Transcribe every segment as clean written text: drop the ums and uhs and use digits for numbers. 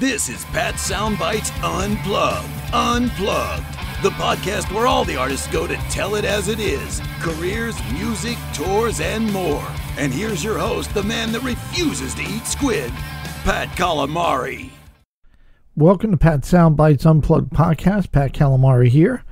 This is Pat Soundbites Unplugged. Unplugged. The podcast where all the artists go to tell it as it is. Careers, music, tours, and more. And here's your host, the man that refuses to eat squid, Pat Calamari. Welcome to Pat Soundbites Unplugged podcast. Pat Calamari here.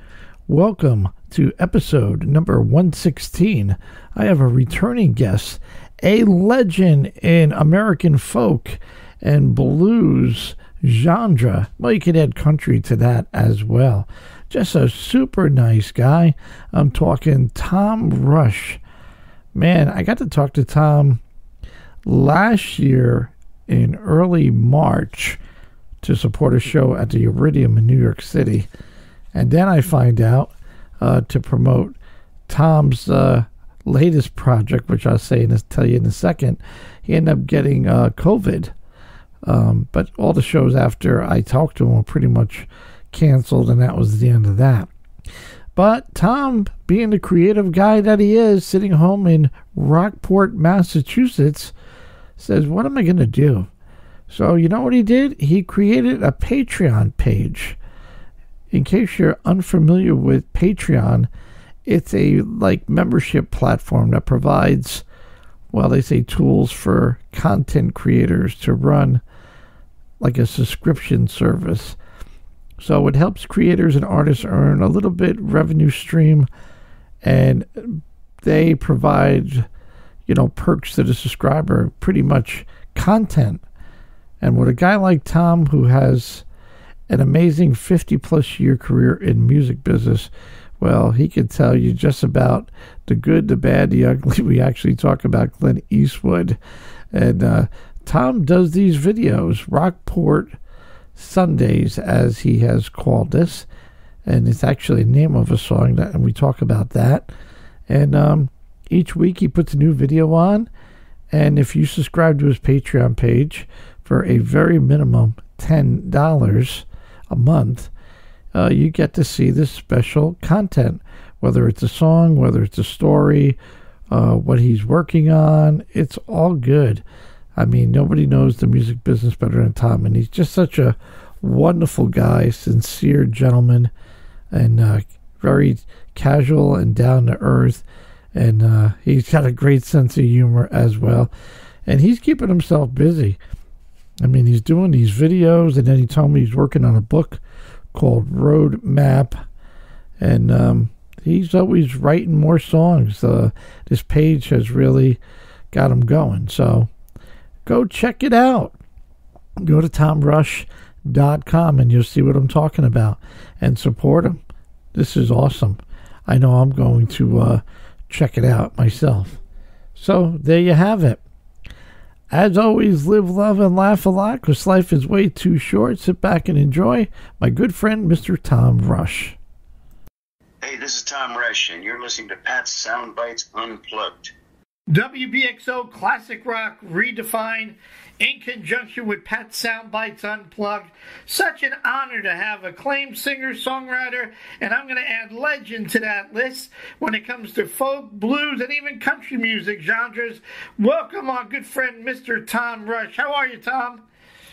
Welcome to episode number 116. I have a returning guest, a legend in American folk and blues genre. Well, you could add country to that as well. Just a super nice guy. I'm talking Tom Rush. Man, I got to talk to Tom last year in early March to support a show at the Iridium in New York City. And then I find out to promote Tom's latest project, which I'll tell you in a second. He ended up getting COVID. But all the shows after I talked to him were pretty much canceled, and that was the end of that. But Tom, being the creative guy that he is, sitting home in Rockport, Massachusetts, says, what am I going to do? So you know what he did? He created a Patreon page. In case you're unfamiliar with Patreon, it's a membership platform that provides, well, they say tools for content creators to run like a subscription service. So it helps creators and artists earn a little bit revenue stream, and they provide, perks to the subscriber, pretty much content. And with a guy like Tom, who has an amazing 50-plus year career in music business, well, he could tell you just about the good, the bad, the ugly. We actually talk about Clint Eastwood. And Tom does these videos, Rockport Sundays, as he has called this. And it's actually the name of a song, and we talk about that. And each week he puts a new video on. And if you subscribe to his Patreon page for a very minimum $10 a month, you get to see this special content, whether it's a song, whether it's a story, what he's working on. It's all good. I mean, nobody knows the music business better than Tom, and he's just such a wonderful guy, sincere gentleman, and very casual and down to earth. And he's got a great sense of humor as well. And he's keeping himself busy. I mean, he's doing these videos, and then he told me he's working on a book called Road Map, and he's always writing more songs. This page has really got him going, so go check it out. Go to tomrush.com and you'll see what I'm talking about, and support him. This is awesome. I know I'm going to check it out myself. So there you have it. As always, live, love, and laugh a lot, because life is way too short. Sit back and enjoy my good friend, Mr. Tom Rush. Hey, this is Tom Rush, and you're listening to Pat's Soundbites Unplugged. WBXO Classic Rock Redefined in conjunction with Pat Soundbites Unplugged. Such an honor to have acclaimed singer-songwriter, and I'm going to add legend to that list when it comes to folk, blues, and even country music genres. Welcome our good friend, Mr. Tom Rush. How are you, Tom?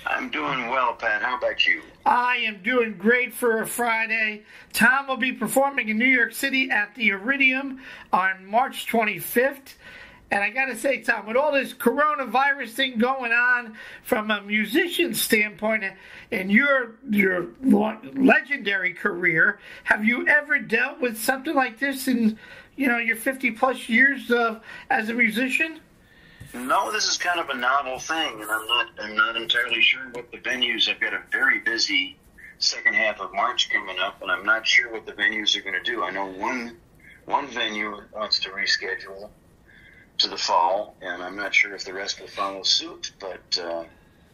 I'm doing well, Pat. How about you? I am doing great for a Friday. Tom will be performing in New York City at the Iridium on March 25th. And I got to say, Tom, with all this coronavirus thing going on from a musician standpoint and your legendary career, have you ever dealt with something like this in, your 50-plus years as a musician? No, this is kind of a novel thing, and I'm not entirely sure what the venues. I've got a very busy second half of March coming up, and I'm not sure what the venues are going to do. I know one venue wants to reschedule to the fall, and I'm not sure if the rest will follow suit, but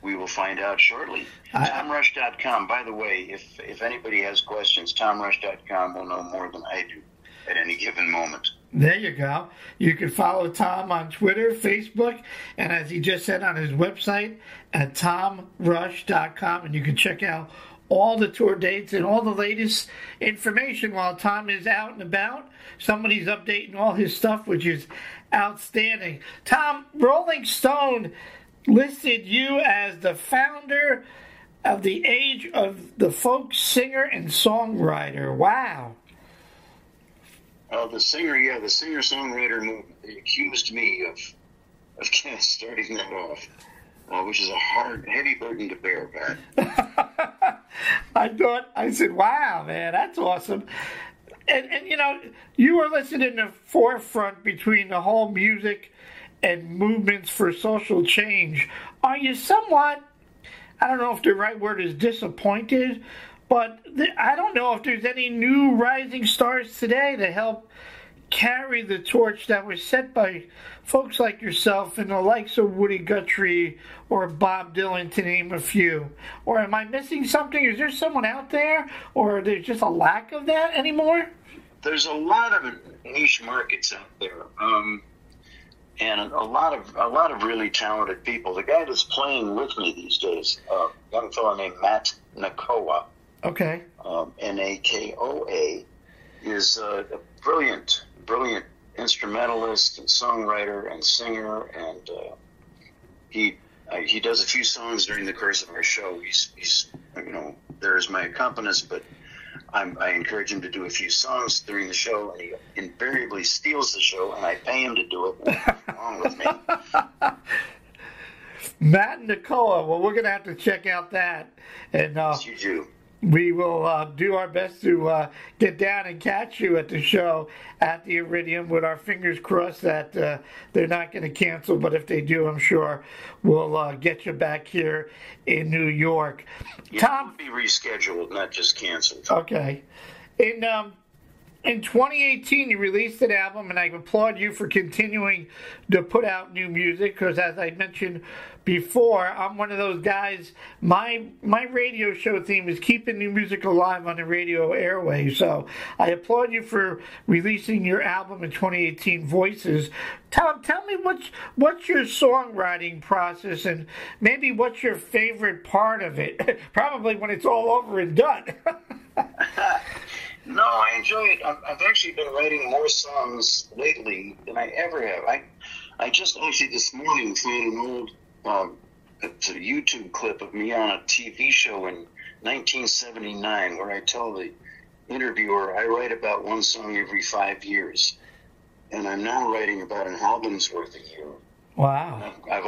we will find out shortly. TomRush.com. By the way, if anybody has questions, TomRush.com will know more than I do at any given moment. There you go. You can follow Tom on Twitter, Facebook, and as he just said, on his website at TomRush.com, and you can check out all the tour dates and all the latest information while Tom is out and about. Somebody's updating all his stuff, which is outstanding. Tom, Rolling Stone listed you as the founder of the age of the folk singer and songwriter. Wow. The singer-songwriter movement. They accused me of kind of starting that off, which is a heavy burden to bear, Pat. I said, wow, man, that's awesome. And you know, you were listed in the forefront between the whole music and movements for social change. Are you somewhat, I don't know if the right word is disappointed, but I don't know if there's any new rising stars today to help carry the torch that was set by folks like yourself and the likes of Woody Guthrie or Bob Dylan, to name a few. Or am I missing something? Is there someone out there, or there's just a lack of that anymore? There's a lot of niche markets out there, and a lot of really talented people. The guy that's playing with me these days, a young fellow named Matt Nakoa. Okay. Nakoa, is a brilliant instrumentalist and songwriter and singer, and he does a few songs during the course of our show. He's there as my accompanist, but I encourage him to do a few songs during the show, and he invariably steals the show, and I pay him to do it along with me. Matt Nakoa, well, we're going to have to check out that. And yes, you do. We will do our best to get down and catch you at the show at the Iridium, with our fingers crossed that they're not going to cancel. But if they do, I'm sure we'll get you back here in New York. Yeah, Tom, it will be rescheduled, not just canceled. Okay. In 2018, you released an album, and I applaud you for continuing to put out new music, because as I mentioned before, I'm one of those guys. My radio show theme is keeping new music alive on the radio airwaves. So I applaud you for releasing your album in 2018, Voices. Tom, tell me what's your songwriting process, and maybe what's your favorite part of it? Probably when it's all over and done. No, I enjoy it. I've actually been writing more songs lately than I ever have. I just actually this morning found an old it's a YouTube clip of me on a TV show in 1979 where I tell the interviewer I write about one song every 5 years. And I'm now writing about an album's worth a year. Wow. I've got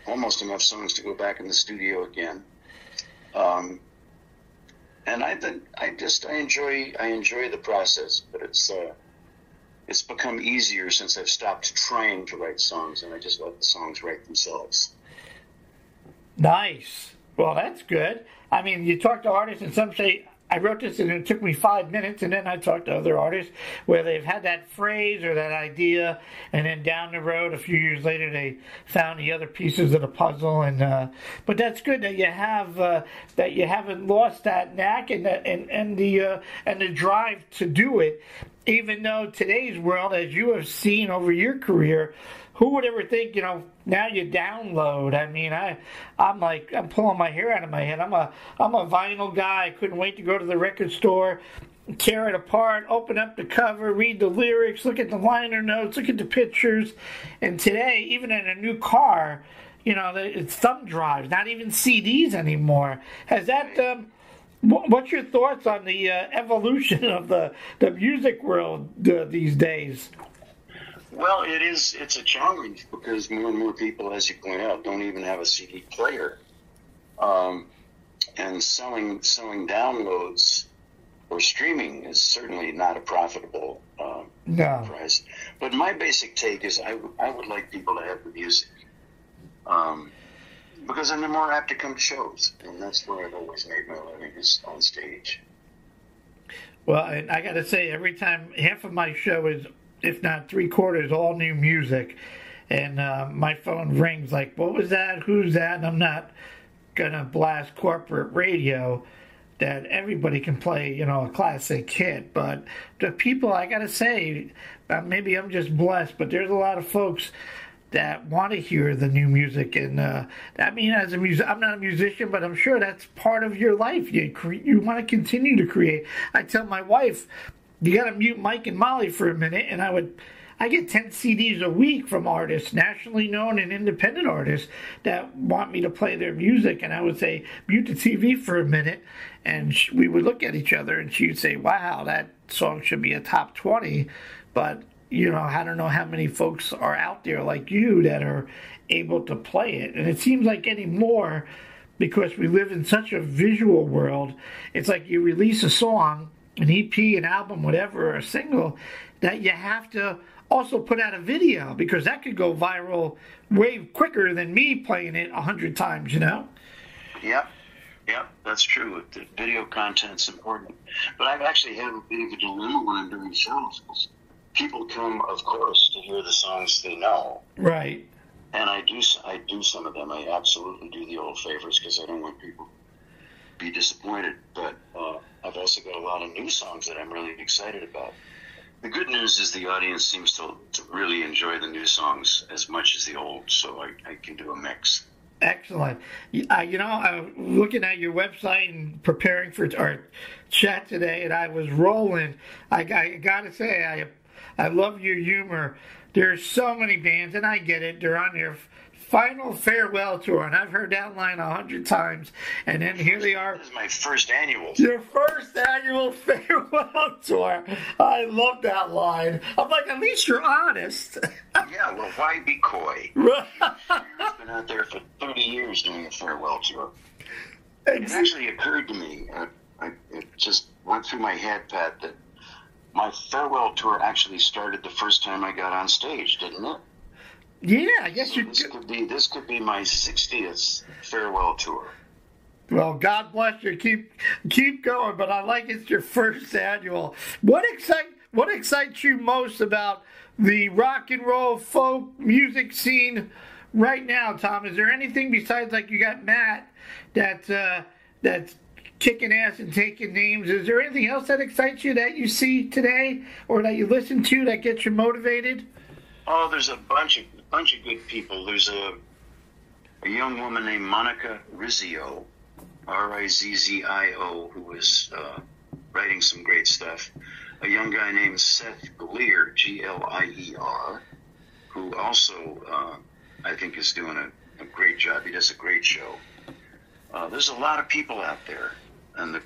almost enough songs to go back in the studio again. And I enjoy the process, but it's become easier since I've stopped trying to write songs, and I just let the songs write themselves. Nice. Well, that's good. I mean, you talk to artists, and some say, I wrote this and it took me 5 minutes, and then I talked to other artists where they've had that phrase or that idea, and then down the road, a few years later, they found the other pieces of the puzzle. And but that's good that you have that you haven't lost that knack and the drive to do it. Even though today's world, as you have seen over your career, who would ever think, now you download? I mean, I'm pulling my hair out of my head. I'm a vinyl guy. I couldn't wait to go to the record store, tear it apart, open up the cover, read the lyrics, look at the liner notes, look at the pictures. And today, even in a new car, it's thumb drives, not even CDs anymore. Has that... What's your thoughts on the evolution of the music world these days? Well, it's a challenge because more and more people, as you point out, don't even have a CD player. And selling downloads or streaming is certainly not a profitable price. But my basic take is I would like people to have the music. Because then they're more apt to come to shows, and that's where I've always made my living, is on stage. Well, and I got to say, every time, half of my show is, if not 3/4, all new music, and my phone rings like, what was that? Who's that? And I'm not going to blast corporate radio that everybody can play, a classic hit, but the people, I got to say, maybe I'm just blessed, but there's a lot of folks that want to hear the new music, and I mean, I'm not a musician, but I'm sure that's part of your life. You want to continue to create. I tell my wife, you got to mute Mike and Molly for a minute, and I get 10 CDs a week from artists, nationally known and independent artists, that want me to play their music. And I would say, mute the TV for a minute. And we would look at each other and she would say, wow, that song should be a top 20. But, you know, I don't know how many folks are out there like you that are able to play it. And it seems like anymore, because we live in such a visual world, it's like you release a song, an EP, an album, whatever, a single, that you have to also put out a video, because that could go viral way quicker than me playing it 100 times, you know? Yep, that's true. The video content's important. But I've actually had a bit of a dilemma when I'm doing shows. People come, of course, to hear the songs they know. Right. And I do some of them. I absolutely do the old favorites because I don't want people to be disappointed. But I've also got a lot of new songs that I'm really excited about. The good news is the audience seems to really enjoy the new songs as much as the old, so I can do a mix. Excellent. You know, I was looking at your website and preparing for our chat today, and I was rolling. I got to say, I love your humor. There's so many bands, and I get it. They're on their final farewell tour, and I've heard that line 100 times, and then here they are. This is my first annual. Your first annual farewell tour. I love that line. I'm like, at least you're honest. Yeah, well, why be coy? I've been out there for 30 years doing a farewell tour. It actually occurred to me, it just went through my head, Pat, that my farewell tour actually started the first time I got on stage, didn't it? Yeah, I guess so this could be my 60th farewell tour. Well, God bless you. Keep going, but I like it's your first annual. What excites you most about the rock and roll folk music scene right now, Tom? Is there anything besides, like, you got Matt that's kicking ass and taking names? Is there anything else that excites you that you see today or that you listen to that gets you motivated? Oh, there's a bunch of good people. There's a young woman named Monica Rizzio, Rizzio, who is writing some great stuff. A young guy named Seth Glier, Glier, who also I think is doing a great job. He does a great show. There's a lot of people out there, and the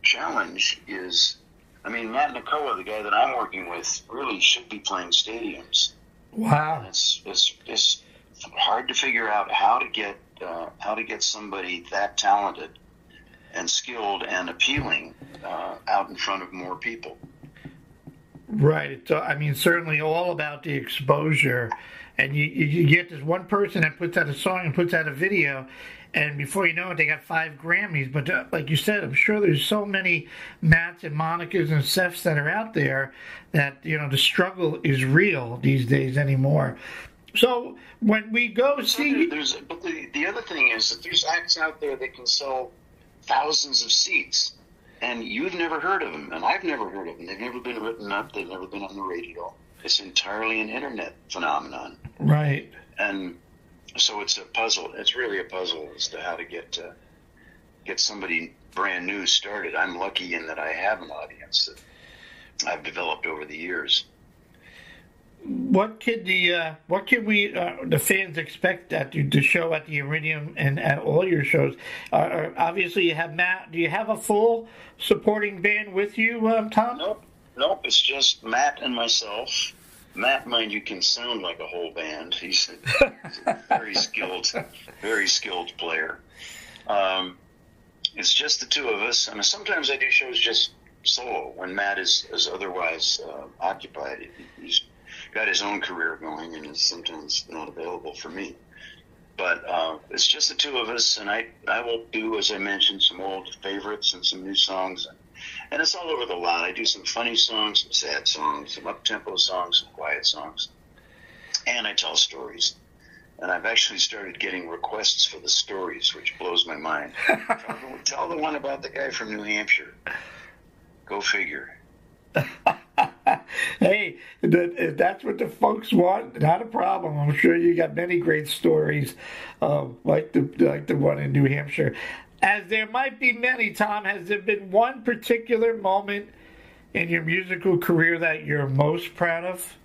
challenge is, I mean, Matt Nakoa, the guy that I'm working with, really should be playing stadiums. Wow, it's hard to figure out how to get somebody that talented and skilled and appealing out in front of more people. Right. So, I mean, certainly all about the exposure, and you get this one person that puts out a song and puts out a video, and before you know it, they got 5 Grammys. But like you said, I'm sure there's so many Matts and Monicas and Seths that are out there that, you know, the struggle is real these days anymore. So when we go see... But the other thing is that there's acts out there that can sell thousands of seats, and you've never heard of them, and I've never heard of them. They've never been written up. They've never been on the radio. It's entirely an internet phenomenon. Right. And so it's a puzzle. It's really a puzzle as to how to get somebody brand new started. I'm lucky in that I have an audience that I've developed over the years. What can the fans expect at the show at the Iridium and at all your shows? Obviously, you have Matt. Do you have a full supporting band with you, Tom? Nope. It's just Matt and myself. Matt, mind you, can sound like a whole band. He's a very skilled player. It's just the two of us. I mean, sometimes I do shows just solo when Matt is otherwise occupied. He's got his own career going and is sometimes not available for me. But it's just the two of us, and I will do, as I mentioned, some old favorites and some new songs. And it's all over the lot. I do some funny songs, some sad songs, some up-tempo songs, some quiet songs. And I tell stories. And I've actually started getting requests for the stories, which blows my mind. Tell the one about the guy from New Hampshire. Go figure. Hey, if that's what the folks want, not a problem. I'm sure you got many great stories, like the one in New Hampshire. As there might be many, Tom, has there been one particular moment in your musical career that you're most proud of?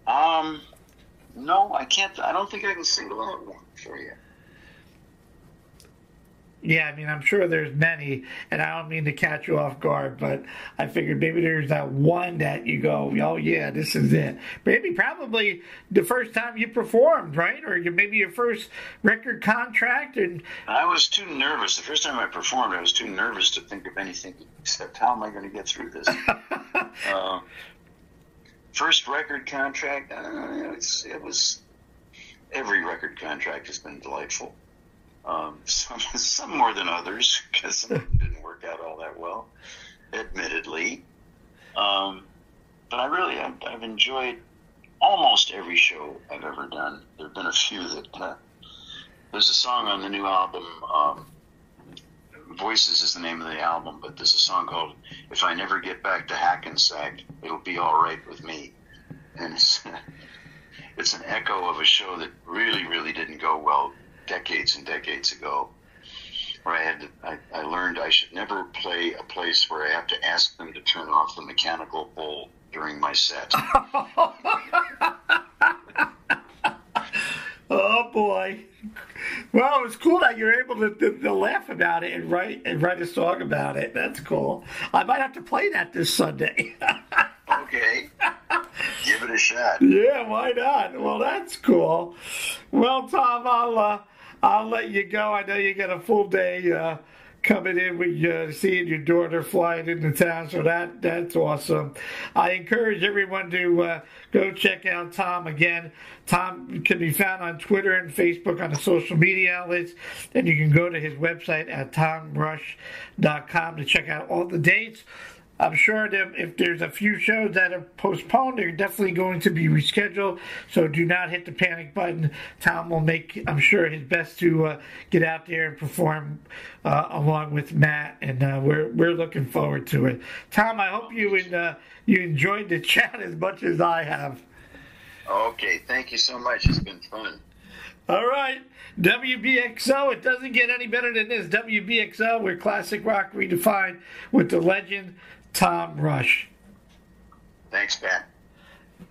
No, I can't. I don't think I can single out one for you. Yeah, I mean, I'm sure there's many, and I don't mean to catch you off guard, but I figured maybe there's that one that you go, oh yeah, this is it. Maybe probably the first time you performed, right? Or maybe your first record contract. And I was too nervous. The first time I performed, I was too nervous to think of anything except how am I going to get through this? First record contract, it was, every record contract has been delightful. Some more than others, because some of them didn't work out all that well, admittedly. But I've enjoyed almost every show I've ever done. There have been a few that, there's a song on the new album, Voices is the name of the album, but there's a song called If I Never Get Back to Hackensack, It'll Be All Right With Me. And it's an echo of a show that really, really didn't go well decades and decades ago, where I learned I should never play a place where I have to ask them to turn off the mechanical bull during my set. Oh boy! Well, it was cool that you're able to laugh about it and write a song about it. That's cool. I might have to play that this Sunday. Okay. Give it a shot. Yeah, why not? Well, that's cool. Well, Tom, I'll let you go. I know you got a full day coming in with seeing your daughter flying into town, so that's awesome. I encourage everyone to go check out Tom again. Tom can be found on Twitter and Facebook on the social media outlets, and you can go to his website at tomrush.com to check out all the dates. I'm sure that if there's a few shows that are postponed, they're definitely going to be rescheduled. So do not hit the panic button. Tom will make, I'm sure, his best to get out there and perform along with Matt, and we're looking forward to it. Tom, I hope you enjoyed the chat as much as I have. Okay, thank you so much. It's been fun. All right, WBXO. It doesn't get any better than this. WBXO, where classic rock redefined with the legend Tom Rush. Thanks, Pat.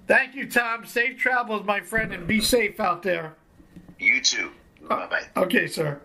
Thank you, Tom. Safe travels, my friend, and be safe out there. You too. Bye-bye. Okay, sir.